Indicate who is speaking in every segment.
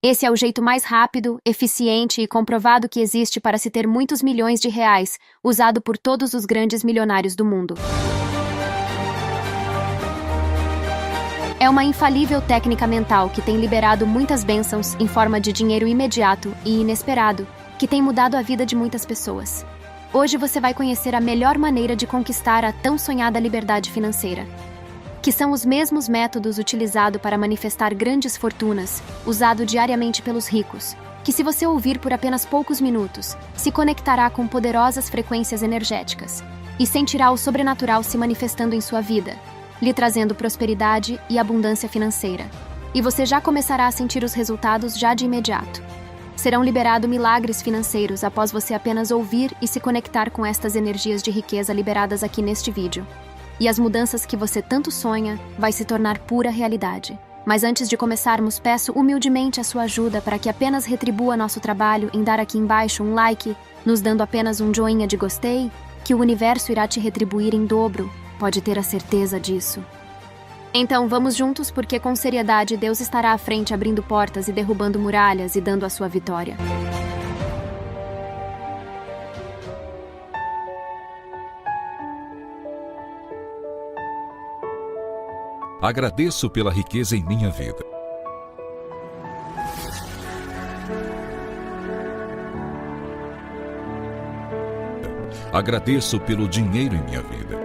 Speaker 1: Esse é o jeito mais rápido, eficiente e comprovado que existe para se ter muitos milhões de reais, usado por todos os grandes milionários do mundo. É uma infalível técnica mental que tem liberado muitas bênçãos em forma de dinheiro imediato e inesperado, que tem mudado a vida de muitas pessoas. Hoje você vai conhecer a melhor maneira de conquistar a tão sonhada liberdade financeira, que são os mesmos métodos utilizados para manifestar grandes fortunas, usado diariamente pelos ricos, que se você ouvir por apenas poucos minutos, se conectará com poderosas frequências energéticas e sentirá o sobrenatural se manifestando em sua vida, lhe trazendo prosperidade e abundância financeira. E você já começará a sentir os resultados já de imediato. Serão liberados milagres financeiros após você apenas ouvir e se conectar com estas energias de riqueza liberadas aqui neste vídeo. E as mudanças que você tanto sonha vai se tornar pura realidade. Mas antes de começarmos, peço humildemente a sua ajuda para que apenas retribua nosso trabalho em dar aqui embaixo um like, nos dando apenas um joinha de gostei, que o universo irá te retribuir em dobro, pode ter a certeza disso. Então vamos juntos porque com seriedade Deus estará à frente abrindo portas e derrubando muralhas e dando a sua vitória.
Speaker 2: Agradeço pela riqueza em minha vida. Agradeço pelo dinheiro em minha vida.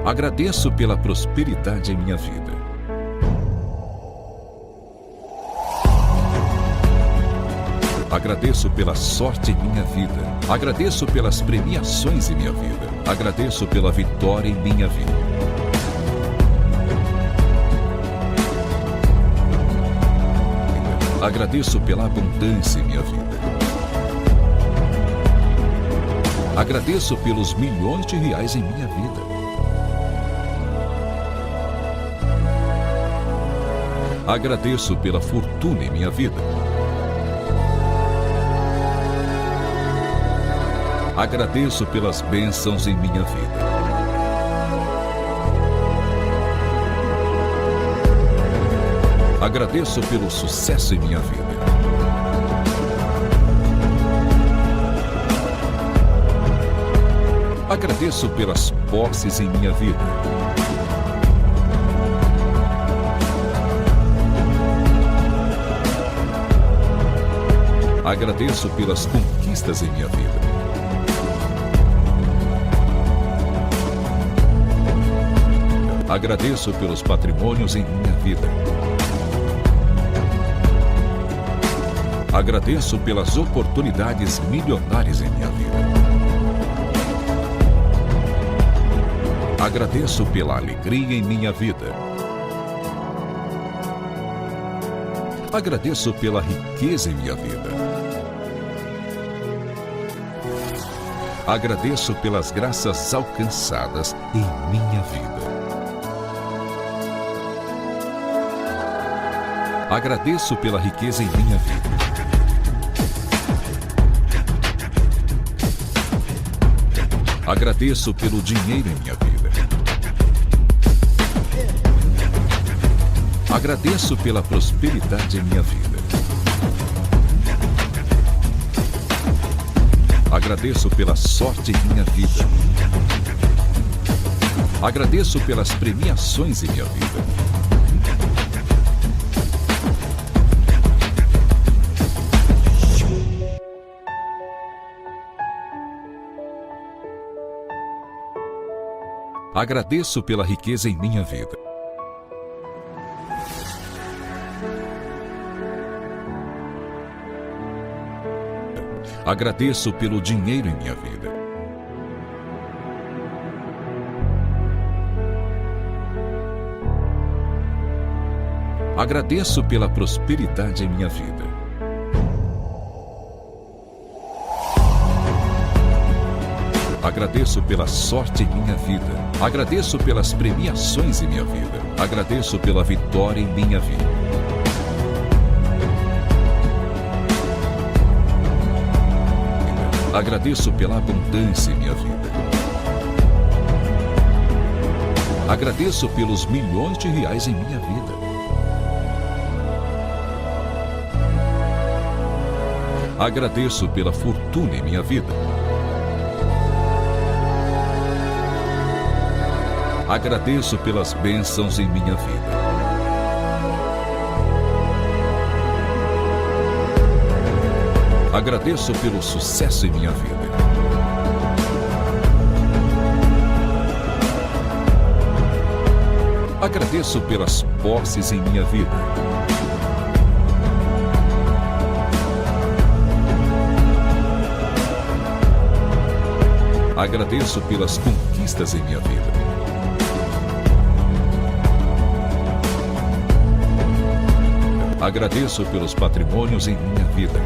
Speaker 2: Agradeço pela prosperidade em minha vida. Agradeço pela sorte em minha vida. Agradeço pelas premiações em minha vida. Agradeço pela vitória em minha vida. Agradeço pela abundância em minha vida. Agradeço pelos milhões de reais em minha vida. Agradeço pela fortuna em minha vida. Agradeço pelas bênçãos em minha vida. Agradeço pelo sucesso em minha vida. Agradeço pelas posses em minha vida. Agradeço pelas conquistas em minha vida. Agradeço pelos patrimônios em minha vida. Agradeço pelas oportunidades milionárias em minha vida. Agradeço pela alegria em minha vida. Agradeço pela riqueza em minha vida. Agradeço pelas graças alcançadas em minha vida. Agradeço pela riqueza em minha vida. Agradeço pelo dinheiro em minha vida. Agradeço pela prosperidade em minha vida. Agradeço pela sorte em minha vida. Agradeço pelas premiações em minha vida. Agradeço pela riqueza em minha vida. Agradeço pelo dinheiro em minha vida. Agradeço pela prosperidade em minha vida. Agradeço pela sorte em minha vida. Agradeço pelas premiações em minha vida. Agradeço pela vitória em minha vida. Agradeço pela abundância em minha vida. Agradeço pelos milhões de reais em minha vida. Agradeço pela fortuna em minha vida. Agradeço pelas bênçãos em minha vida. Agradeço pelo sucesso em minha vida. Agradeço pelas posses em minha vida. Agradeço pelas conquistas em minha vida. Agradeço pelos patrimônios em minha vida.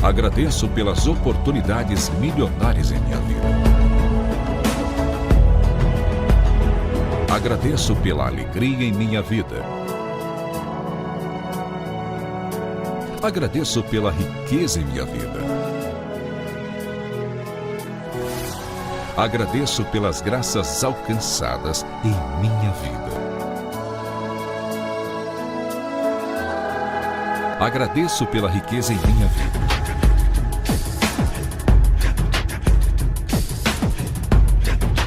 Speaker 2: Agradeço pelas oportunidades milionárias em minha vida. Agradeço pela alegria em minha vida. Agradeço pela riqueza em minha vida. Agradeço pelas graças alcançadas em minha vida. Agradeço pela riqueza em minha vida.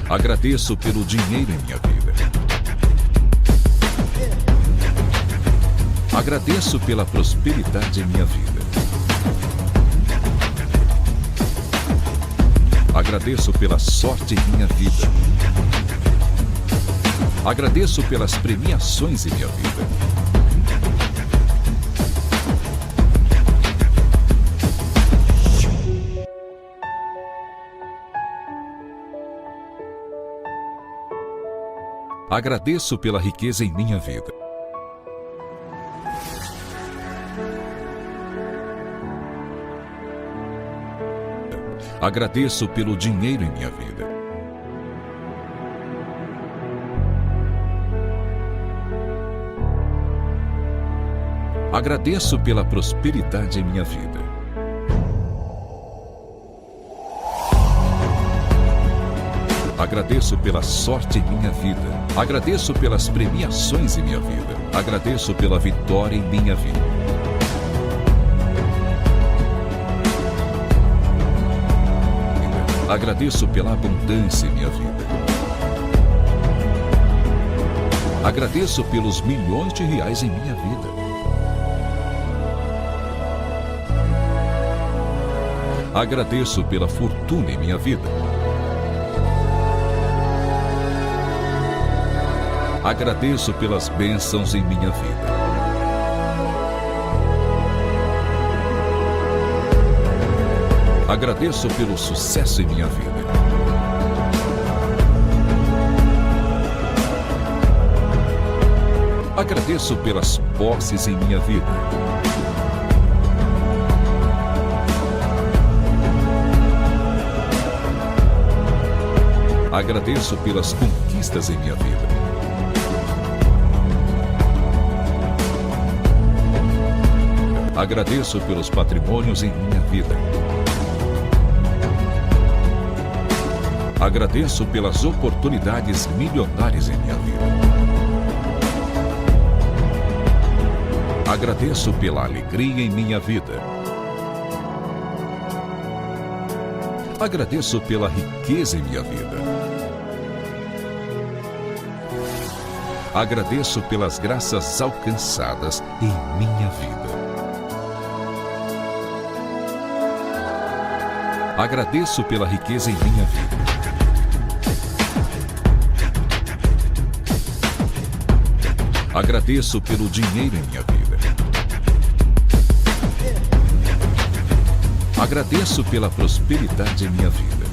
Speaker 2: Agradeço pelo dinheiro em minha vida. Agradeço pela prosperidade em minha vida. Agradeço pela sorte em minha vida. Agradeço pelas premiações em minha vida. Agradeço pela riqueza em minha vida. Agradeço pelo dinheiro em minha vida. Agradeço pela prosperidade em minha vida. Agradeço pela sorte em minha vida. Agradeço pelas premiações em minha vida. Agradeço pela vitória em minha vida. Agradeço pela abundância em minha vida. Agradeço pelos milhões de reais em minha vida. Agradeço pela fortuna em minha vida. Agradeço pelas bênçãos em minha vida. Agradeço pelo sucesso em minha vida. Agradeço pelas posses em minha vida. Agradeço pelas conquistas em minha vida. Agradeço pelos patrimônios em minha vida. Agradeço pelas oportunidades milionárias em minha vida. Agradeço pela alegria em minha vida. Agradeço pela riqueza em minha vida. Agradeço pelas graças alcançadas em minha vida. Agradeço pela riqueza em minha vida. Agradeço pelo dinheiro em minha vida. Agradeço pela prosperidade em minha vida.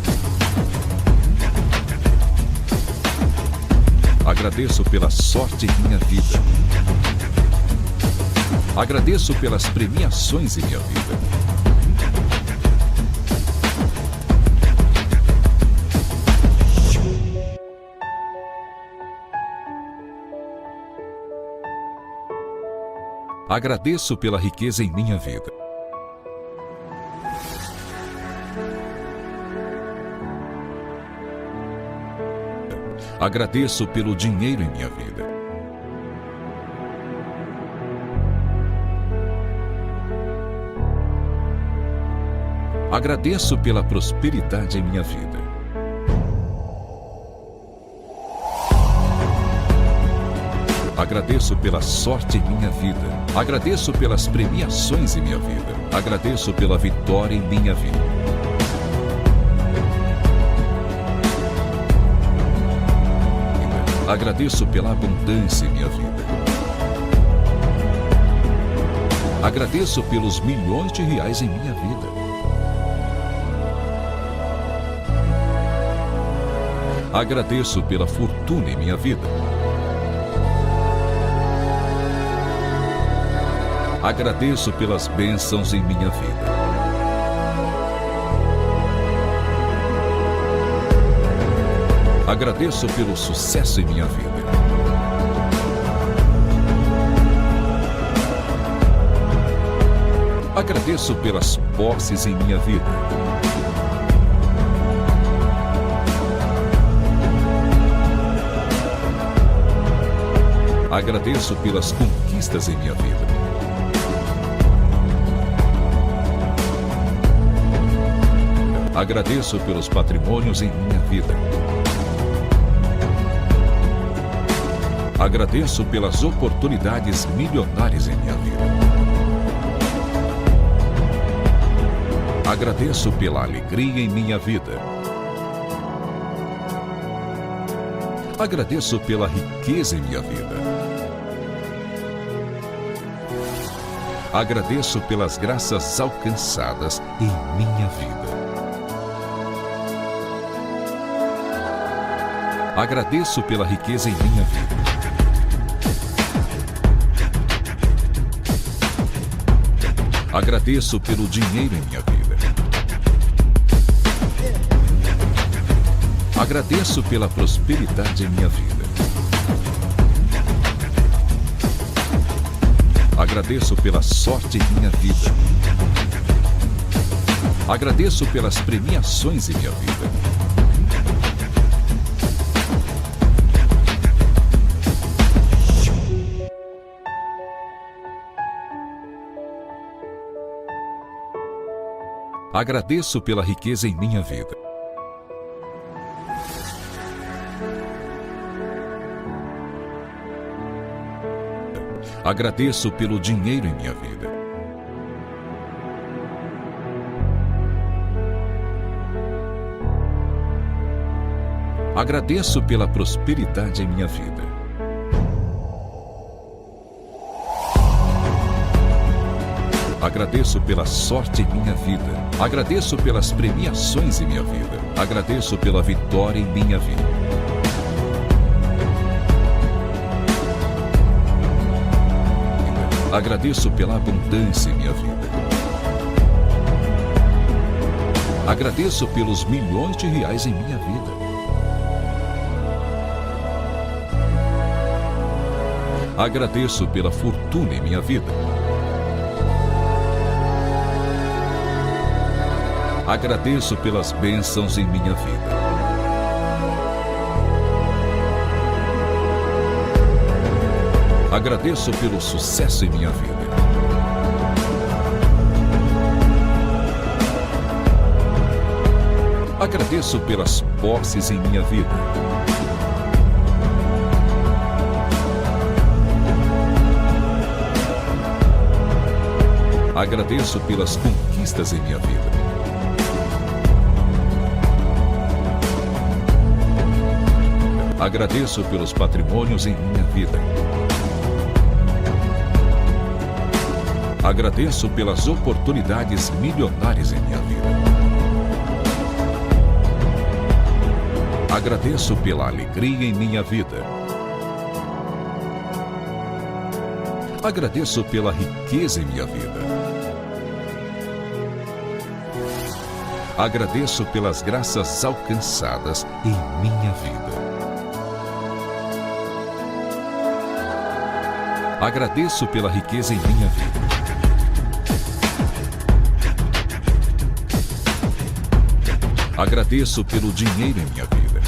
Speaker 2: Agradeço pela sorte em minha vida. Agradeço pelas premiações em minha vida. Agradeço pela riqueza em minha vida. Agradeço pelo dinheiro em minha vida. Agradeço pela prosperidade em minha vida. Agradeço pela sorte em minha vida. Agradeço pelas premiações em minha vida. Agradeço pela vitória em minha vida. Agradeço pela abundância em minha vida. Agradeço pelos milhões de reais em minha vida. Agradeço pela fortuna em minha vida. Agradeço pelas bênçãos em minha vida. Agradeço pelo sucesso em minha vida. Agradeço pelas posses em minha vida. Agradeço pelas conquistas em minha vida. Agradeço pelos patrimônios em minha vida. Agradeço pelas oportunidades milionárias em minha vida. Agradeço pela alegria em minha vida. Agradeço pela riqueza em minha vida. Agradeço pelas graças alcançadas em minha vida. Agradeço pela riqueza em minha vida. Agradeço pelo dinheiro em minha vida. Agradeço pela prosperidade em minha vida. Agradeço pela sorte em minha vida. Agradeço pelas premiações em minha vida. Agradeço pela riqueza em minha vida. Agradeço pelo dinheiro em minha vida. Agradeço pela prosperidade em minha vida. Agradeço pela sorte em minha vida. Agradeço pelas premiações em minha vida. Agradeço pela vitória em minha vida. Agradeço pela abundância em minha vida. Agradeço pelos milhões de reais em minha vida. Agradeço pela fortuna em minha vida. Agradeço pelas bênçãos em minha vida. Agradeço pelo sucesso em minha vida. Agradeço pelas posses em minha vida. Agradeço pelas conquistas em minha vida. Agradeço pelos patrimônios em minha vida. Agradeço pelas oportunidades milionárias em minha vida. Agradeço pela alegria em minha vida. Agradeço pela riqueza em minha vida. Agradeço pelas graças alcançadas em minha vida. Agradeço pela riqueza em minha vida. Agradeço pelo dinheiro em minha vida.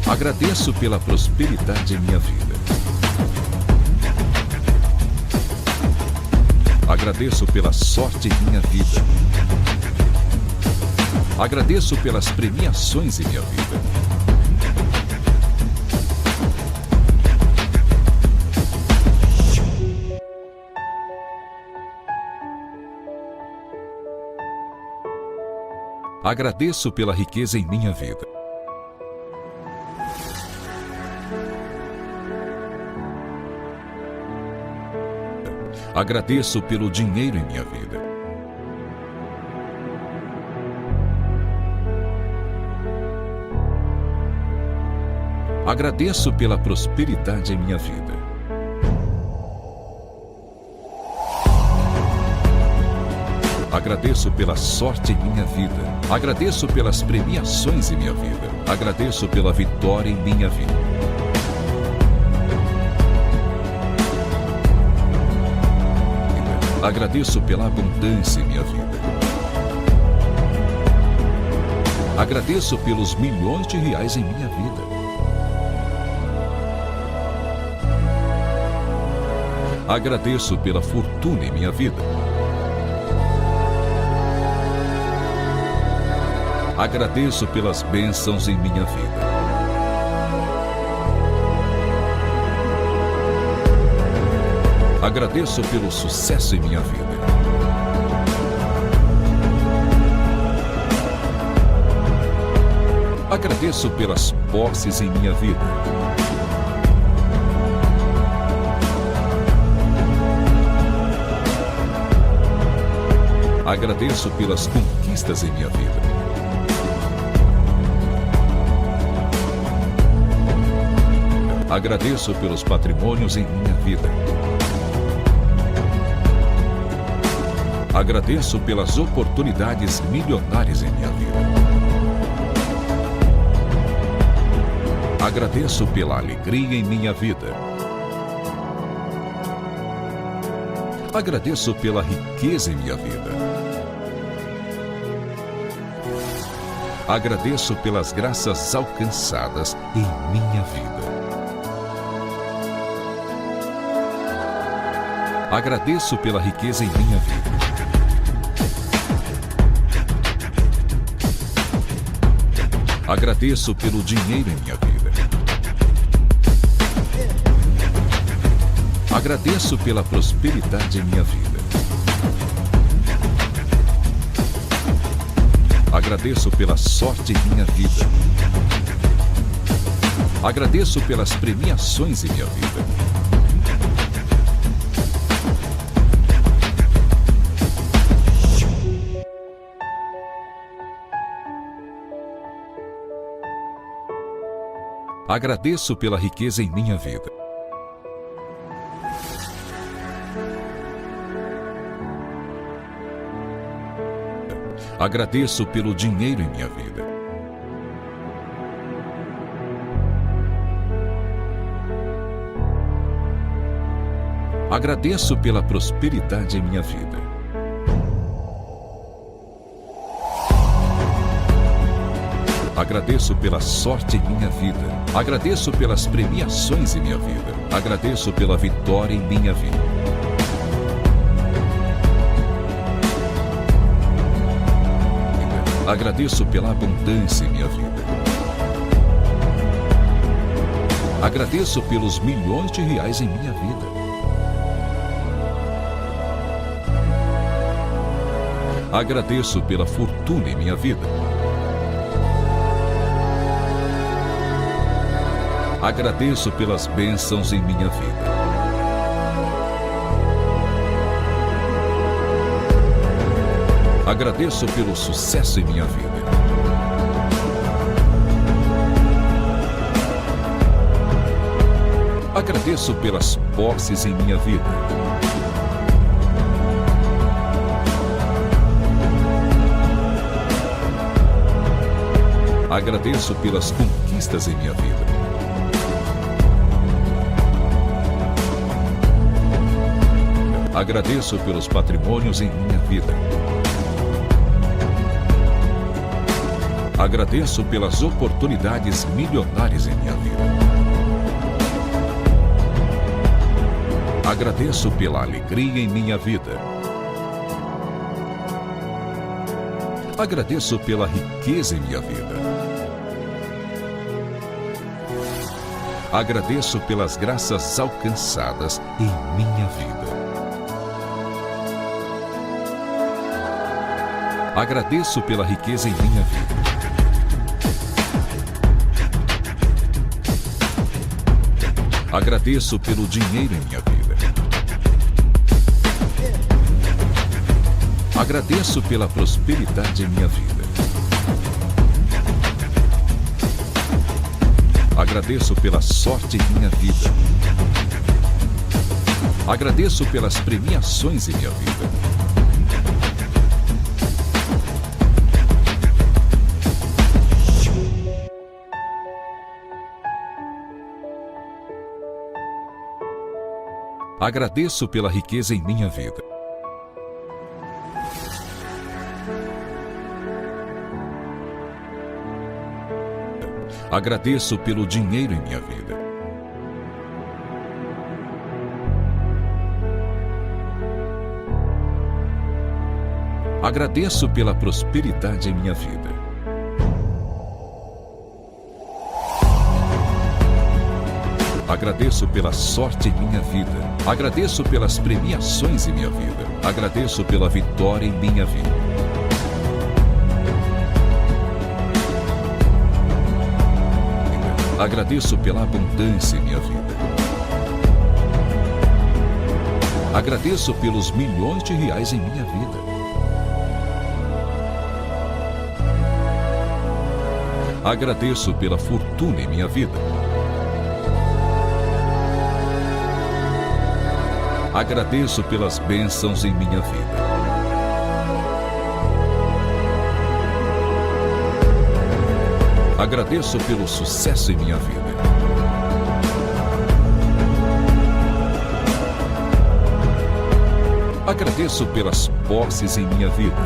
Speaker 2: Agradeço pela prosperidade em minha vida. Agradeço pela sorte em minha vida. Agradeço pelas premiações em minha vida. Agradeço pela riqueza em minha vida. Agradeço pelo dinheiro em minha vida. Agradeço pela prosperidade em minha vida. Agradeço pela sorte em minha vida. Agradeço pelas premiações em minha vida. Agradeço pela vitória em minha vida. Agradeço pela abundância em minha vida. Agradeço pelos milhões de reais em minha vida. Agradeço pela fortuna em minha vida. Agradeço pelas bênçãos em minha vida. Agradeço pelo sucesso em minha vida. Agradeço pelas posses em minha vida. Agradeço pelas conquistas em minha vida. Agradeço pelos patrimônios em minha vida. Agradeço pelas oportunidades milionárias em minha vida. Agradeço pela alegria em minha vida. Agradeço pela riqueza em minha vida. Agradeço pelas graças alcançadas em minha vida. Agradeço pela riqueza em minha vida. Agradeço pelo dinheiro em minha vida. Agradeço pela prosperidade em minha vida. Agradeço pela sorte em minha vida. Agradeço pelas premiações em minha vida. Agradeço pela riqueza em minha vida. Agradeço pelo dinheiro em minha vida. Agradeço pela prosperidade em minha vida. Agradeço pela sorte em minha vida. Agradeço pelas premiações em minha vida. Agradeço pela vitória em minha vida. Agradeço pela abundância em minha vida. Agradeço pelos milhões de reais em minha vida. Agradeço pela fortuna em minha vida. Agradeço pelas bênçãos em minha vida. Agradeço pelo sucesso em minha vida. Agradeço pelas posses em minha vida. Agradeço pelas conquistas em minha vida. Agradeço pelos patrimônios em minha vida. Agradeço pelas oportunidades milionárias em minha vida. Agradeço pela alegria em minha vida. Agradeço pela riqueza em minha vida. Agradeço pelas graças alcançadas em minha vida. Agradeço pela riqueza em minha vida. Agradeço pelo dinheiro em minha vida. Agradeço pela prosperidade em minha vida. Agradeço pela sorte em minha vida. Agradeço pelas premiações em minha vida. Agradeço pela riqueza em minha vida. Agradeço pelo dinheiro em minha vida. Agradeço pela prosperidade em minha vida. Agradeço pela sorte em minha vida. Agradeço pelas premiações em minha vida. Agradeço pela vitória em minha vida. Agradeço pela abundância em minha vida. Agradeço pelos milhões de reais em minha vida. Agradeço pela fortuna em minha vida. Agradeço pelas bênçãos em minha vida. Agradeço pelo sucesso em minha vida. Agradeço pelas posses em minha vida.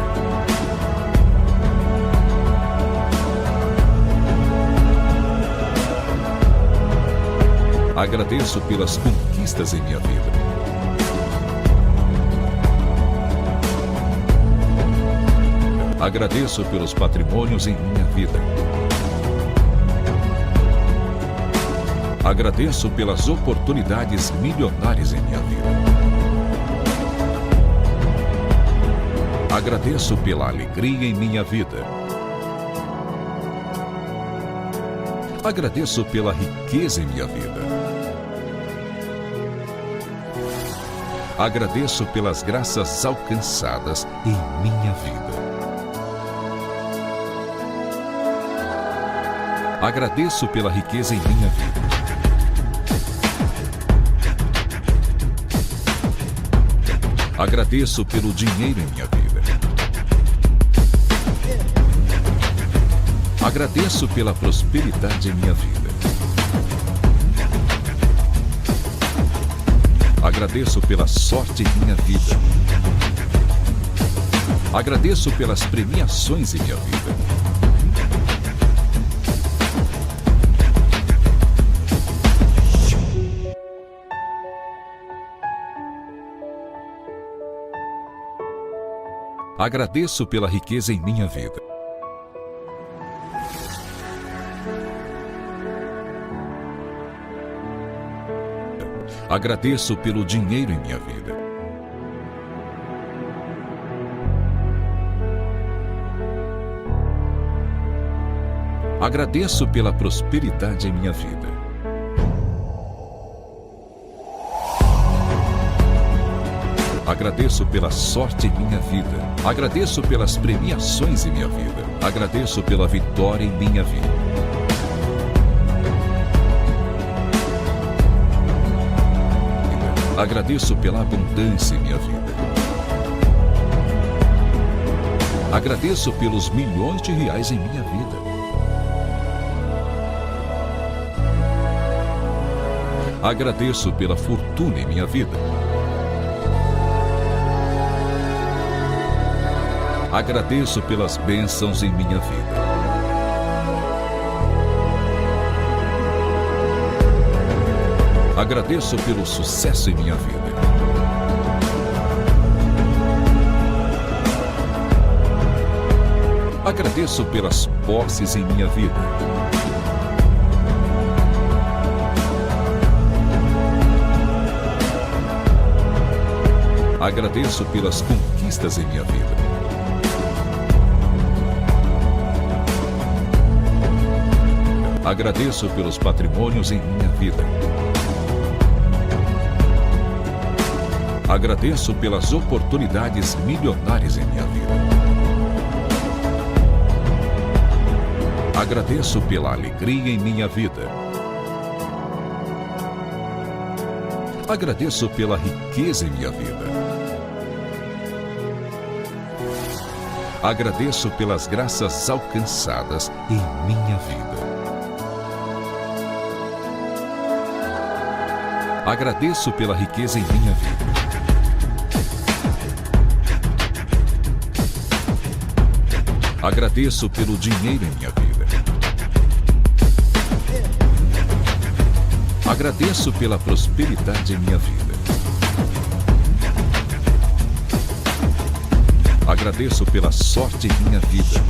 Speaker 2: Agradeço pelas conquistas em minha vida. Agradeço pelos patrimônios em minha vida. Agradeço pelas oportunidades milionárias em minha vida. Agradeço pela alegria em minha vida. Agradeço pela riqueza em minha vida. Agradeço pelas graças alcançadas em minha vida. Agradeço pela riqueza em minha vida. Agradeço pelo dinheiro em minha vida. Agradeço pela prosperidade em minha vida. Agradeço pela sorte em minha vida. Agradeço pelas premiações em minha vida. Agradeço pela riqueza em minha vida. Agradeço pelo dinheiro em minha vida. Agradeço pela prosperidade em minha vida. Agradeço pela sorte em minha vida. Agradeço pelas premiações em minha vida. Agradeço pela vitória em minha vida. Agradeço pela abundância em minha vida. Agradeço pelos milhões de reais em minha vida. Agradeço pela fortuna em minha vida. Agradeço pelas bênçãos em minha vida. Agradeço pelo sucesso em minha vida. Agradeço pelas posses em minha vida. Agradeço pelas conquistas em minha vida. Agradeço pelos patrimônios em minha vida. Agradeço pelas oportunidades milionárias em minha vida. Agradeço pela alegria em minha vida. Agradeço pela riqueza em minha vida. Agradeço pelas graças alcançadas em minha vida. Agradeço pela riqueza em minha vida. Agradeço pelo dinheiro em minha vida. Agradeço pela prosperidade em minha vida. Agradeço pela sorte em minha vida.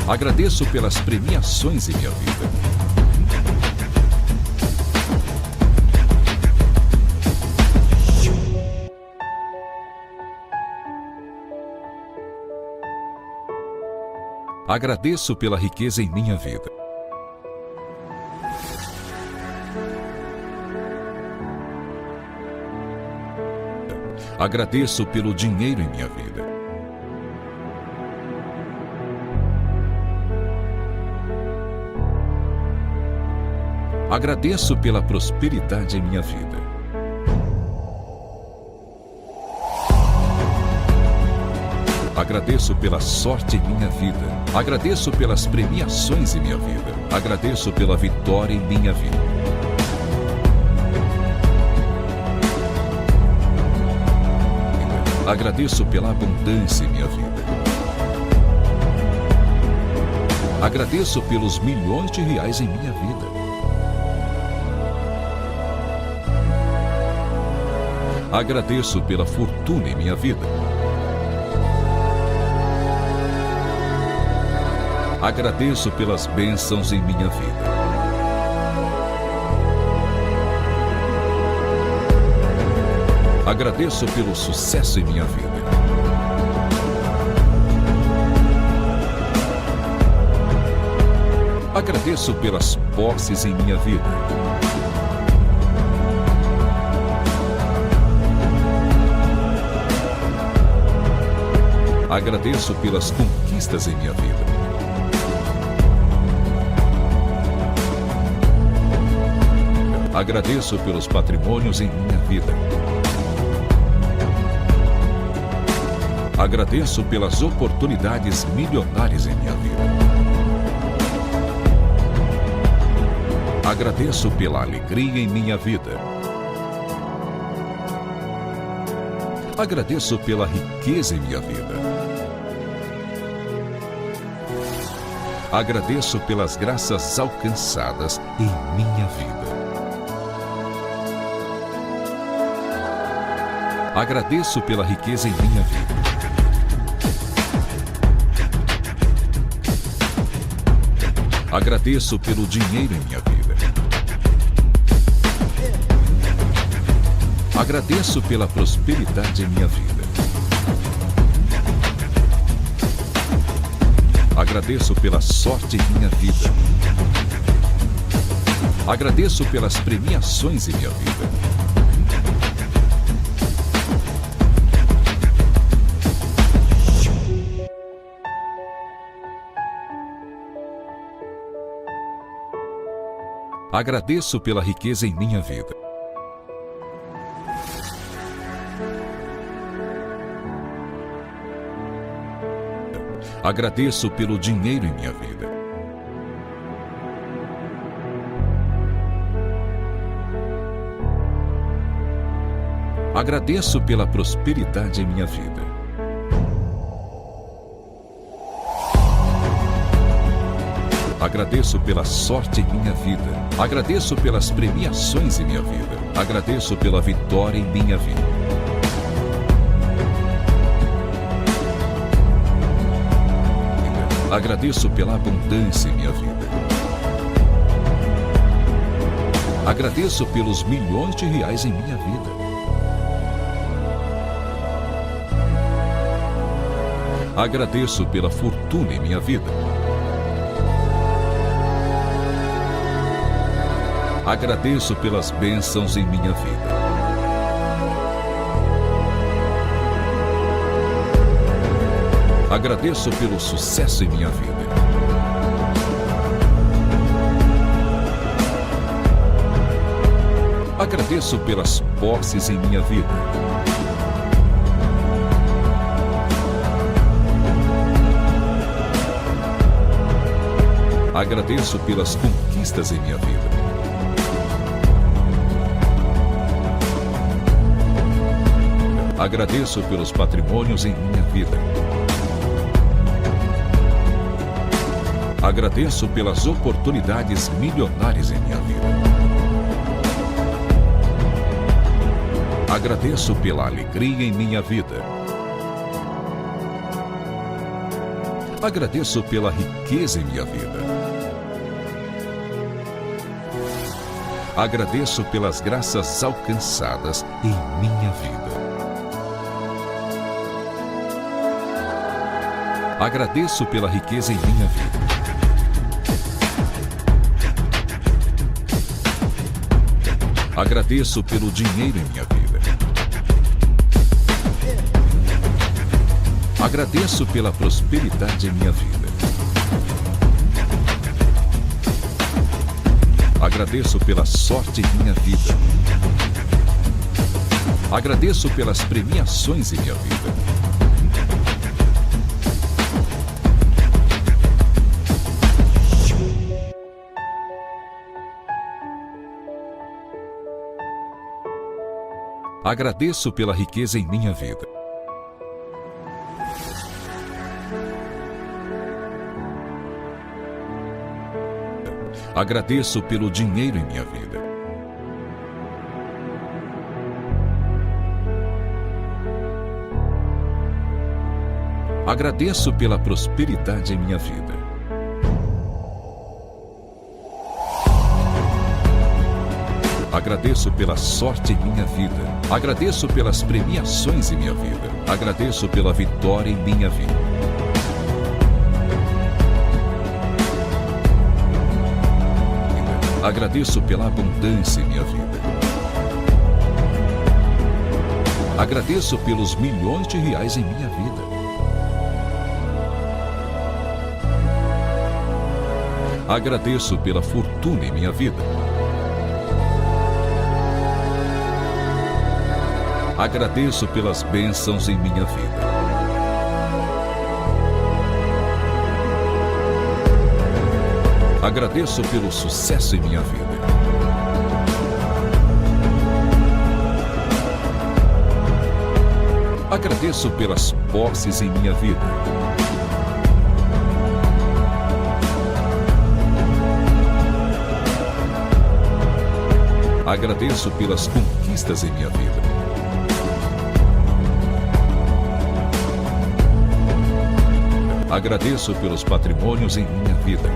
Speaker 2: Agradeço pelas premiações em minha vida. Agradeço pela riqueza em minha vida. Agradeço pelo dinheiro em minha vida. Agradeço pela prosperidade em minha vida. Agradeço pela sorte em minha vida. Agradeço pelas premiações em minha vida. Agradeço pela vitória em minha vida. Agradeço pela abundância em minha vida. Agradeço pelos milhões de reais em minha vida. Agradeço pela fortuna em minha vida. Agradeço pelas bênçãos em minha vida. Agradeço pelo sucesso em minha vida. Agradeço pelas posses em minha vida. Agradeço pelas conquistas em minha vida. Agradeço pelos patrimônios em minha vida. Agradeço pelas oportunidades milionárias em minha vida. Agradeço pela alegria em minha vida. Agradeço pela riqueza em minha vida. Agradeço pelas graças alcançadas em minha vida. Agradeço pela riqueza em minha vida. Agradeço pelo dinheiro em minha vida. Agradeço pela prosperidade em minha vida. Agradeço pela sorte em minha vida. Agradeço pelas premiações em minha vida. Agradeço pela riqueza em minha vida. Agradeço pelo dinheiro em minha vida. Agradeço pela prosperidade em minha vida. Agradeço pela sorte em minha vida. Agradeço pelas premiações em minha vida. Agradeço pela vitória em minha vida. Agradeço pela abundância em minha vida. Agradeço pelos milhões de reais em minha vida. Agradeço pela fortuna em minha vida. Agradeço pelas bênçãos em minha vida. Agradeço pelo sucesso em minha vida. Agradeço pelas posses em minha vida. Agradeço pelas conquistas em minha vida. Agradeço pelos patrimônios em minha vida. Agradeço pelas oportunidades milionárias em minha vida. Agradeço pela alegria em minha vida. Agradeço pela riqueza em minha vida. Agradeço pelas graças alcançadas em minha vida. Agradeço pela riqueza em minha vida. Agradeço pelo dinheiro em minha vida. Agradeço pela prosperidade em minha vida. Agradeço pela sorte em minha vida. Agradeço pelas premiações em minha vida. Agradeço pela riqueza em minha vida. Agradeço pelo dinheiro em minha vida. Agradeço pela prosperidade em minha vida. Agradeço pela sorte em minha vida. Agradeço pelas premiações em minha vida. Agradeço pela vitória em minha vida. Agradeço pela abundância em minha vida. Agradeço pelos milhões de reais em minha vida. Agradeço pela fortuna em minha vida. Agradeço pelas bênçãos em minha vida. Agradeço pelo sucesso em minha vida. Agradeço pelas posses em minha vida. Agradeço pelas conquistas em minha vida. Agradeço pelos patrimônios em minha vida.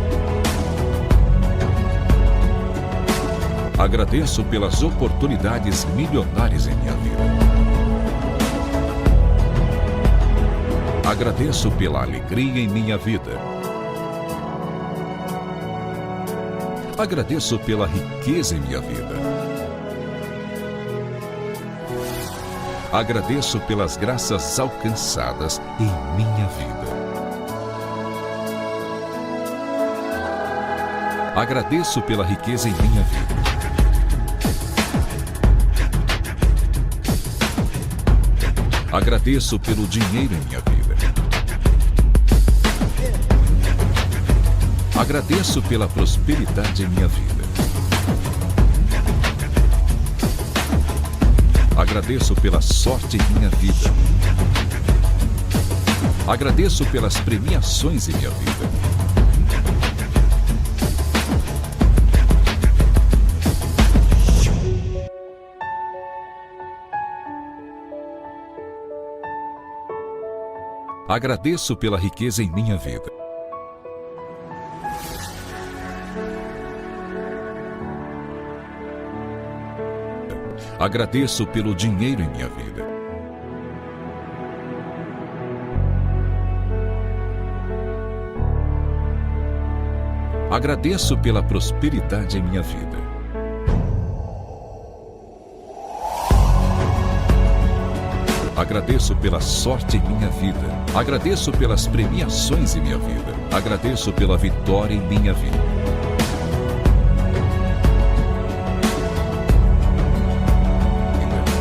Speaker 2: Agradeço pelas oportunidades milionárias em minha vida. Agradeço pela alegria em minha vida. Agradeço pela riqueza em minha vida. Agradeço pelas graças alcançadas em minha vida. Agradeço pela riqueza em minha vida. Agradeço pelo dinheiro em minha vida. Agradeço pela prosperidade em minha vida. Agradeço pela sorte em minha vida. Agradeço pelas premiações em minha vida. Agradeço pela riqueza em minha vida. Agradeço pelo dinheiro em minha vida. Agradeço pela prosperidade em minha vida. Agradeço pela sorte em minha vida. Agradeço pelas premiações em minha vida. Agradeço pela vitória em minha vida.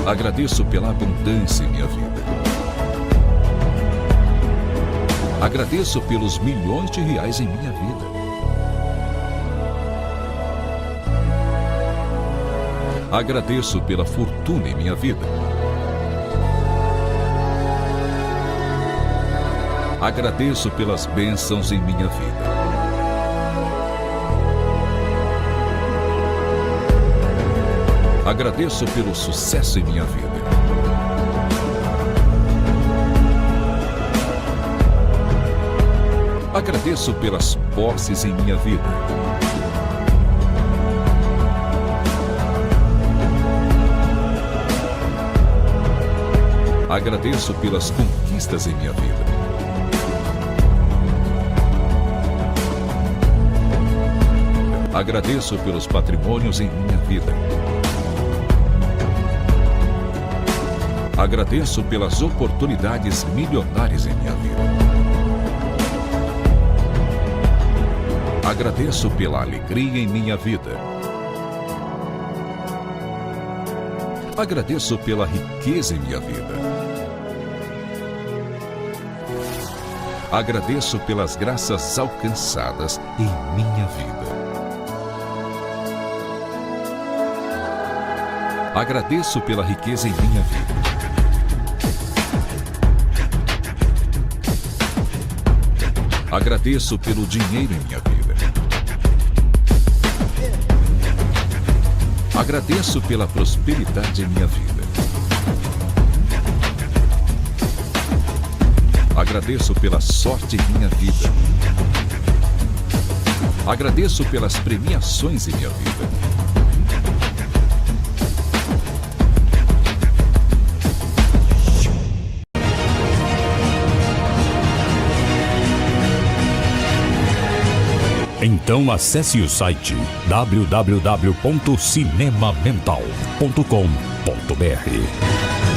Speaker 2: Agradeço pela abundância em minha vida. Agradeço pelos milhões de reais em minha vida. Agradeço pela fortuna em minha vida. Agradeço pelas bênçãos em minha vida. Agradeço pelo sucesso em minha vida. Agradeço pelas posses em minha vida. Agradeço pelas conquistas em minha vida. Agradeço pelos patrimônios em minha vida. Agradeço pelas oportunidades milionárias em minha vida. Agradeço pela alegria em minha vida. Agradeço pela riqueza em minha vida. Agradeço pelas graças alcançadas em minha vida. Agradeço pela riqueza em minha vida. Agradeço pelo dinheiro em minha vida. Agradeço pela prosperidade em minha vida. Agradeço pela sorte em minha vida. Agradeço pelas premiações em minha vida.
Speaker 3: Então acesse o site www.cinemamental.com.br.